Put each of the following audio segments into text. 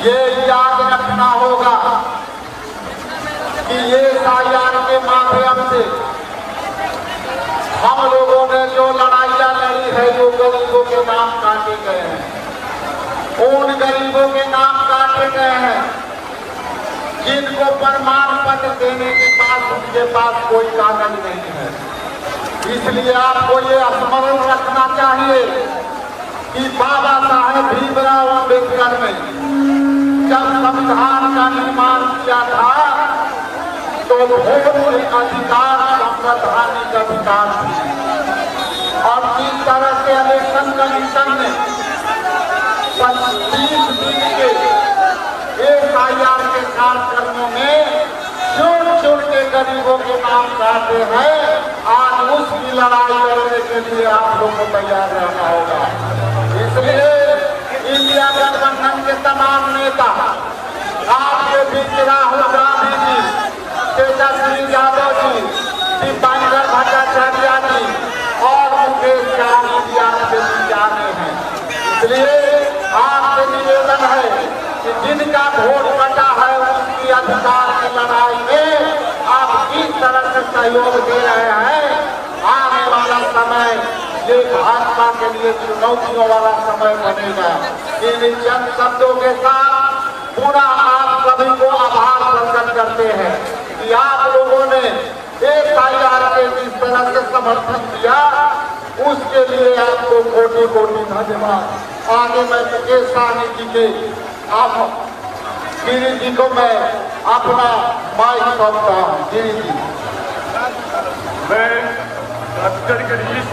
ये याद रखना होगा कि ये SIR के माध्यम से हम लोगों ने जो लड़ाइयाँ लड़ी है, जो गरीबों के नाम काटे गए हैं, उन गरीबों के नाम काटे गए हैं जिनको प्रमाण पत्र देने के बाद उनके पास कोई कागज नहीं है। इसलिए आपको ये स्मरण रखना चाहिए कि बाबा साहेब भीमराव अम्बेडकर ने जब संविधान का निर्माण किया था तो वोट अधिकार संवैधानिक अधिकार थी, और जिस तरह से इलेक्शन कमीशन ने 25 दिन के SIR के कार्यक्रमों में चुन के गरीबों के नाम काटे हैं, आज उसकी लड़ाई लड़ने के लिए आप लोग को तैयार रहना होगा। इसलिए इंडिया गठबंधन के तमाम नेता, आपके बीच राहुल गांधी जी, तेजस्वी यादव जी, दीपांकर भट्टाचार्य जी और मुकेश सहनी जी आपके बीच आ रहे हैं। इसलिए आपसे निवेदन है कि जिनका वोट कटा है उसकी अधिकार की लड़ाई में आप किस तरह से सहयोग दे रहे हैं। आने वाला समय ये भाजपा के लिए चुनौतियों वाला समय बनेगा। इन चंद शब्दों के साथ पूरा आप सभी को आभार प्रकट करते हैं कि आप लोगों ने SIR के जिस तरह से समर्थन दिया, उसके लिए आपको कोटि कोटि धन्यवाद। आगे मैं मुकेश सहनी जी के आप गिरी जी को मैं अपना माइक सौंपता हूँ। गिरी जी। मैं डॉक्टर गिरीश,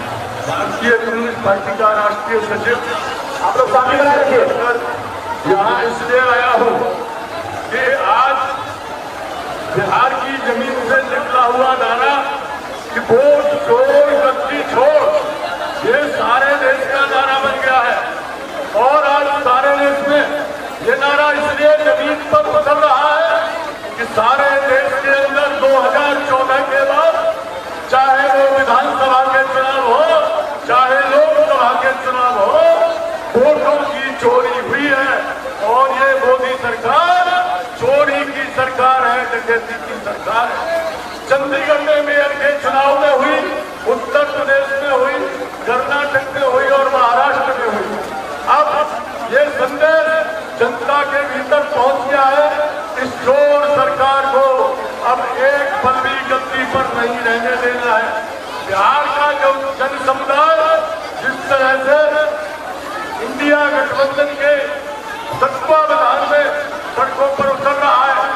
भारतीय कम्युनिस्ट पार्टी का राष्ट्रीय सचिव, आप लोग सामने बना रखिए। यहाँ इसलिए आया हूँ कि आज बिहार की जमीन से निकला हुआ नारा कि वोट छोड़ गद्दी छोड़, ये सारे देश का नारा बन गया है। और आज सारे देश में ये नारा इसलिए जमीन पर उतर रहा है कि सारे देश के अंदर 2014 के बाद, चाहे वो विधानसभा के चुनाव हो, चाहे लोकसभा के चुनाव हो, वोटों की चोरी हुई है। और ये मोदी सरकार चोरी की सरकार है, डकैती की सरकार है। चंडीगढ़ में मेयर के चुनाव में हुई, उत्तर प्रदेश में हुई, कर्नाटक में हुई और महाराष्ट्र में हुई। अब ये संदेश जनता के भीतर पहुंच गया है। इस चोर सरकार को अब एक पल भी गद्दी पर नहीं रहने देना है। बिहार का जो जन समुदाय जिस तरह से इंडिया गठबंधन के तत्वावधान में सड़कों पर उतर रहा है,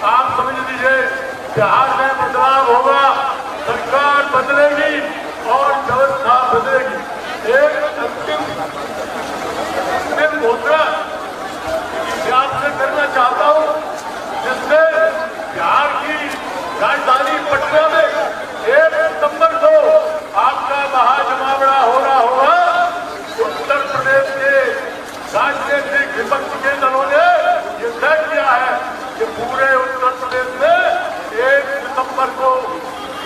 आप समझ लीजिए बिहार में बदलाव होगा, सरकार बदलेगी और व्यवस्था बदलेगी। एक अंतिम घोषणा आपसे करना चाहता हूँ, जिससे बिहार की राजधानी पटना में 1 सितंबर को आपका महाजमावड़ा हो रहा होगा। उत्तर प्रदेश के राजनीतिक विपक्ष के दलों ने ये तय किया है कि पूरे उत्तर प्रदेश में 1 सितंबर को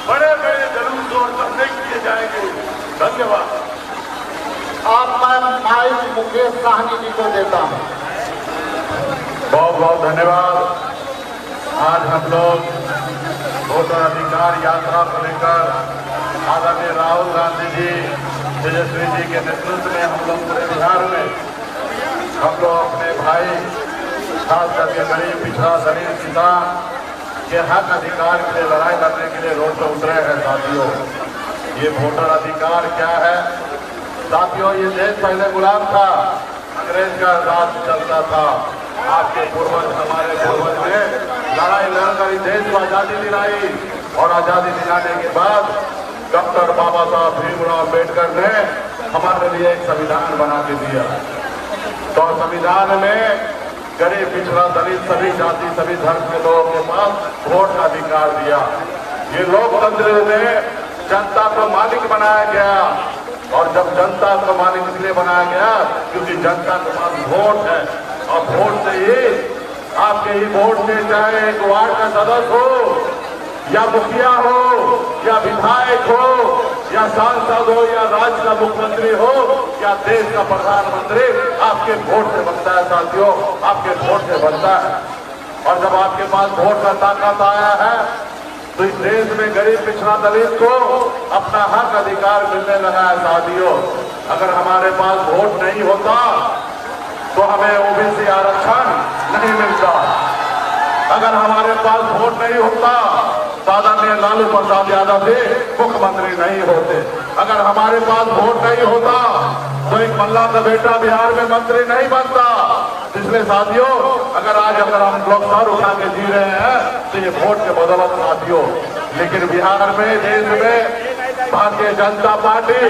बड़े बड़े जुलूस और धरने किए जाएंगे। धन्यवाद। अब मैं माइक मुकेश सहनी जी को देता हूँ। बहुत बहुत धन्यवाद। आज हम लोग वोटर अधिकार यात्रा को लेकर आदरणीय राहुल गांधी जी, तेजस्वी जी के नेतृत्व में हम लोग पूरे बिहार में हम लोग अपने भाई, खास करके गरीब पिछड़ा दलित किसान के हक अधिकार के लिए लड़ाई लड़ने के लिए रोड पर उतरे हैं। साथियों, ये वोटर अधिकार क्या है? साथियों, ये देश पहले गुलाम था, अंग्रेज का राज चलता था। आपके पूर्वज, हमारे पूर्वज ने लड़ाई लड़कर इस देश को आजादी दिलाई, और आजादी दिलाने के बाद डॉक्टर बाबा साहब भीमराव अम्बेडकर ने हमारे लिए एक संविधान बना के दिया। तो संविधान में गरीब पिछड़ा दलित सभी जाति सभी धर्म के लोगों के पास वोट का अधिकार दिया। ये लोकतंत्र में जनता को मालिक बनाया गया, और जब जनता को मालिक इसलिए बनाया गया क्योंकि जनता के पास वोट है, और वोट से ही आपके ही वोट से चाहे एक वार्ड का सदस्य हो, या मुखिया हो, या विधायक हो, या सांसद हो या राज्य का मुख्यमंत्री हो या देश का प्रधानमंत्री आपके वोट से बनता है साथियों, आपके वोट से बनता है। और जब आपके पास वोट का ताकत आया है तो इस देश में गरीब पिछड़ा दलित को अपना हक अधिकार मिलने लगा है साथियों। अगर हमारे पास वोट नहीं होता तो हमें ओबीसी आरक्षण नहीं मिलता। अगर हमारे पास वोट नहीं होता तो आदरणीय लालू प्रसाद यादव जी मुख्यमंत्री नहीं होते। अगर हमारे पास वोट नहीं होता तो एक मल्ला का बेटा बिहार में मंत्री नहीं बनता। इसलिए साथियों, अगर हम लोग सर उठा के जी रहे हैं तो ये वोट के बदौलत साथियों। लेकिन बिहार में, देश में भारतीय जनता पार्टी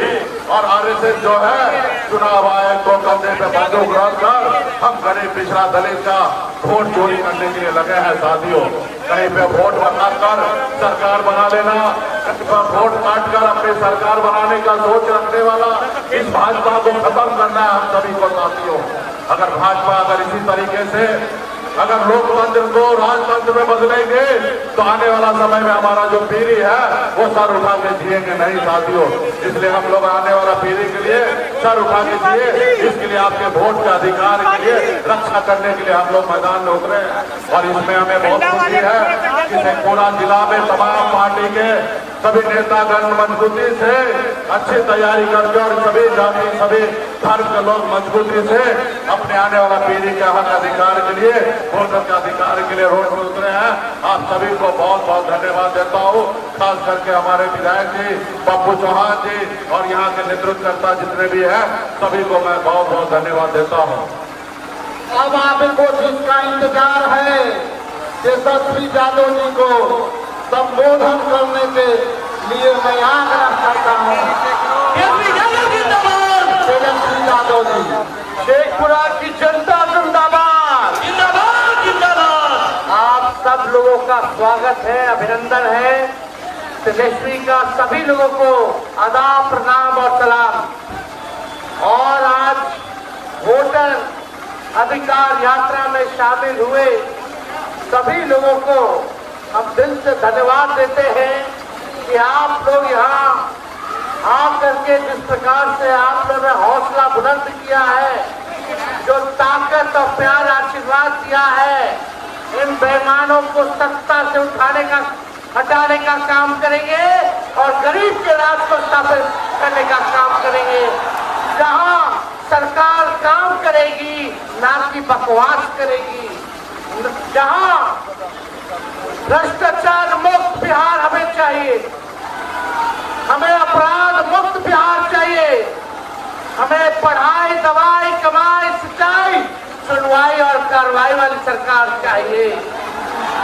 और आरएसएस जो है चुनाव आयोग को कंधे पे बंदूक रखकर हम गरीब पिछड़ा दलित का वोट चोरी करने के लिए लगे हैं साथियों। कहीं पे वोट बनाकर सरकार बना लेना, कहीं पर वोट काट कर अपनी सरकार बनाने का सोच रखने वाला इस भाजपा को खत्म करना है हम सभी को साथियों। अगर भाजपा इसी तरीके से अगर लोकतंत्र को राजतंत्र में बदलेंगे तो आने वाला समय में हमारा जो पीढ़ी है वो सर उठा के जिएंगे नहीं साथियों। इसलिए हम लोग आने वाला पीढ़ी के लिए सर उठा के जिए, इसके लिए आपके वोट के अधिकार के लिए रक्षा करने के लिए हम लोग मैदान में उतरे हैं। और इसमें हमें बहुत खुशी है कि शेखपुरा जिला में तमाम पार्टी के सभी नेतागण मजबूती से अच्छी तैयारी करके और सभी जाति, सभी धर्म के लोग मजबूती से अपने आने वाला पीढ़ी के हक अधिकार के लिए, वोटर के अधिकार के लिए रोड पर उतरे हैं। आप सभी को बहुत बहुत धन्यवाद देता हूँ, खास करके हमारे विधायक जी पप्पू चौहान जी और यहाँ के नेतृत्वकर्ता जितने भी हैं सभी को मैं बहुत बहुत धन्यवाद देता हूँ। अब आपको जिसका इंतजार है तेजस्वी यादव जी को संबोधन करने के लिए मैं आग्रह करता हूँ। तेजस्वी यादव जी। शेखपुरा की जनता जिंदाबाद, जिंदाबाद, जिंदाबाद। आप सब लोगों का स्वागत है, अभिनंदन है। तेजस्वी का सभी लोगों को आदाब, प्रणाम और सलाम। और आज वोटर अधिकार यात्रा में शामिल हुए सभी लोगों को हम दिल से धन्यवाद देते हैं कि आप लोग यहाँ आकर के जिस प्रकार से आप लोगों ने हौसला बुलंद किया है, जो ताकत और प्यार आशीर्वाद दिया है, इन बेईमानों को सत्ता से हटाने का काम करेंगे और गरीब के राज को स्थापित करने का काम करेंगे। जहाँ सरकार काम करेगी ना कि बकवास करेगी, जहाँ भ्रष्टाचार मुक्त बिहार हमें चाहिए, हमें अपराध मुक्त बिहार चाहिए, हमें पढ़ाई, दवाई, कमाई, सिंचाई, सुनवाई और कार्रवाई वाली सरकार चाहिए।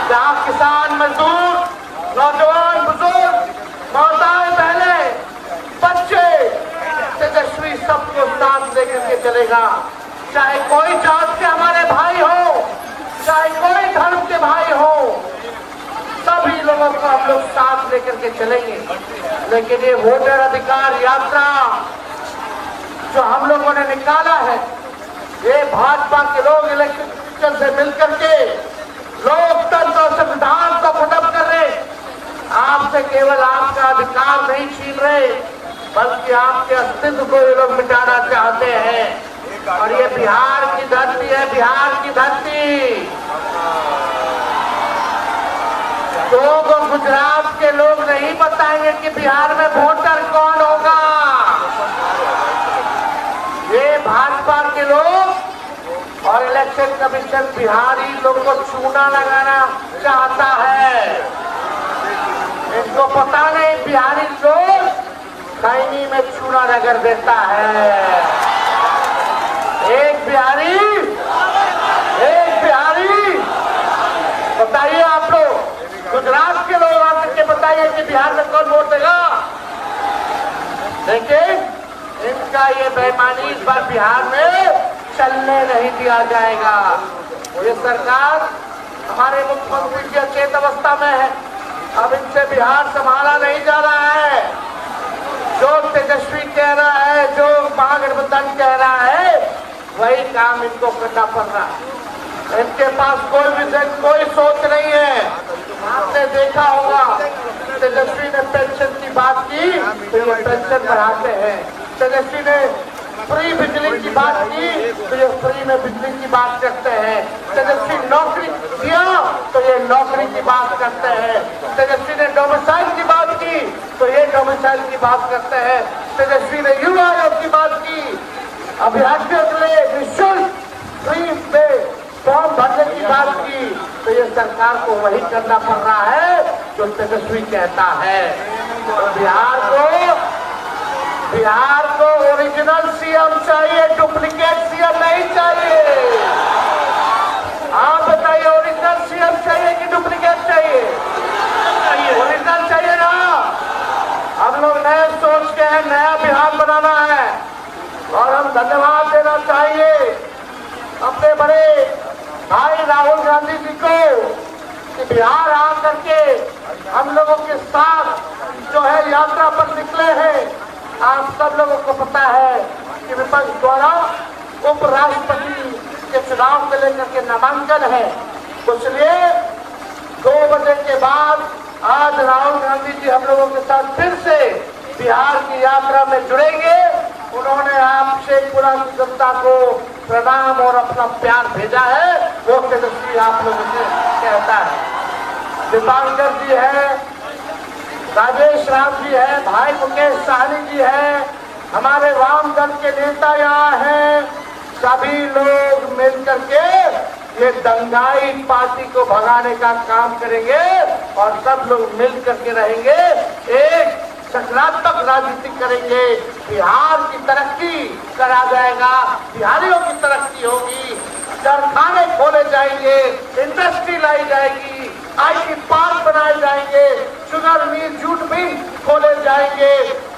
जहाँ किसान, मजदूर, नौजवान, बुजुर्ग, माताएं, बहनें, बच्चे, तेजस्वी सबको साथ लेकर के चलेगा। चाहे कोई जात के हमारे भाई हो, चाहे कोई धर्म के भाई हो, सभी लोगों को हम लोग साथ लेकर के चलेंगे। लेकिन ये वोटर अधिकार यात्रा जो हम लोगों ने निकाला है, ये भाजपा के लोग इलेक्शन से मिलकर के लोकतंत्र और संविधान को खत्म कर रहे। आपसे केवल आपका अधिकार नहीं छीन रहे, बल्कि आपके अस्तित्व को ये लोग मिटाना चाहते हैं। और ये बिहार की धरती है, बिहार की धरती। तो गुजरात के लोग नहीं बताएंगे कि बिहार में वोटर कौन होगा। ये भाजपा के लोग और इलेक्शन कमीशन बिहारी लोग को चूना लगाना चाहता है। इनको पता नहीं बिहारी लोग खैनी में चूना रगड़ देता है। एक बिहारी बताइए, आप लोग गुजरात के लोग आकर के बताइए कि बिहार में कौन वोट देगा। लेकिन इनका ये बेईमानी इस बार बिहार में चलने नहीं दिया जाएगा। ये सरकार हमारे मुख्यमंत्री की अचेत अवस्था में है, अब इनसे बिहार संभाला नहीं जा रहा है। जो तेजस्वी कह रहा है, जो महागठबंधन कह रहा है, वही काम इनको करना पड़ रहा है। इनके पास कोई विजन, कोई सोच नहीं है। आपने देखा होगा तेजस्वी ने पेंशन की बात की तो ये पेंशन बढ़ाते हैं। तेजस्वी ने फ्री बिजली की बात की तो ये फ्री में बिजली की बात करते हैं। तेजस्वी नौकरी दिया तो ये नौकरी की बात करते हैं। तेजस्वी ने डोमिसाइल की बात की तो ये डोमिसाइल की बात करते हैं। तेजस्वी ने युवा आयोग की बात की, अभ्यर्थियों के लिए निःशुल्क फ्री में फॉर्म भरने की बात की तो ये सरकार को वही करना पड़ रहा है जो तेजस्वी कहता है। तो बिहार को ओरिजिनल सीएम चाहिए, डुप्लीकेट सीएम नहीं चाहिए। आप बताइए, ओरिजिनल सीएम चाहिए कि डुप्लीकेट चाहिए? ओरिजिनल चाहिए ना। हम लोग नए सोच के हैं, नया बिहार बनाना है और हम धन्यवाद देना चाहिए अपने बड़े भाई राहुल गांधी जी को कि बिहार आकर के हम लोगों के साथ जो है यात्रा पर निकले हैं। आप सब लोगों को पता है कि विपक्ष द्वारा उपराष्ट्रपति के चुनाव को लेकर के नामांकन है, इसलिए 2 बजे के बाद आज राहुल गांधी जी हम लोगों के साथ फिर से बिहार की यात्रा में जुड़ेंगे। उन्होंने आपसे पूरा जनता को प्रणाम और अपना प्यार भेजा है, वो तेजस्वी आप लोगों से कहता है। दीपांकर जी है, राजेश राम जी है, भाई मुकेश साहनी जी है, हमारे वाम दल के नेता यहाँ हैं। सभी लोग मिलकर के ये दंगाई पार्टी को भगाने का काम करेंगे और सब लोग मिल करके रहेंगे, एक सकारात्मक राजनीति करेंगे। बिहार की तरक्की करा जाएगा, बिहारियों की तरक्की होगी, कारखाने खोले जाएंगे, इंडस्ट्री लाई जाएगी, आईटी पार्क बनाए जाएंगे, शुगर मिल, जूट मिल खोले जाएंगे।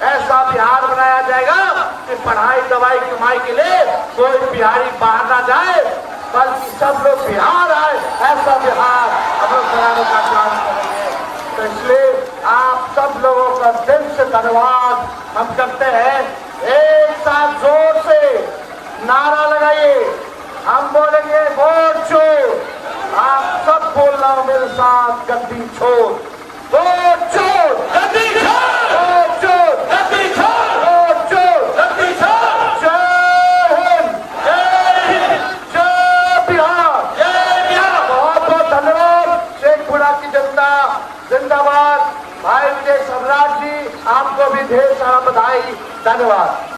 ऐसा बिहार बनाया जाएगा कि पढ़ाई दवाई कमाई के लिए कोई बिहारी बाहर ना जाए, बल्कि सब लोग बिहार आए। ऐसा बिहार हम लोग बनाने का काम करेंगे। तो इसलिए आप सब लोगों का दिल से धन्यवाद हम करते हैं। एक साथ जोर से नारा लगाइए, हम बोलेंगे वोट छोड़। आप सब बोलना मेरे साथ, गद्दी छोड़, वोट छोड़, गद्दी छोड़, वोट छोड़, गद्दी छोड़, वोट छोड़, गद्दी छोड़। जय हिंद, जय बिहार, जय बिहार। बहुत बहुत धन्यवाद। शेखपुरा की जनता जिंदाबाद। भाई विजय सम्राट जी, आपको भी ढेर सारा बधाई, धन्यवाद।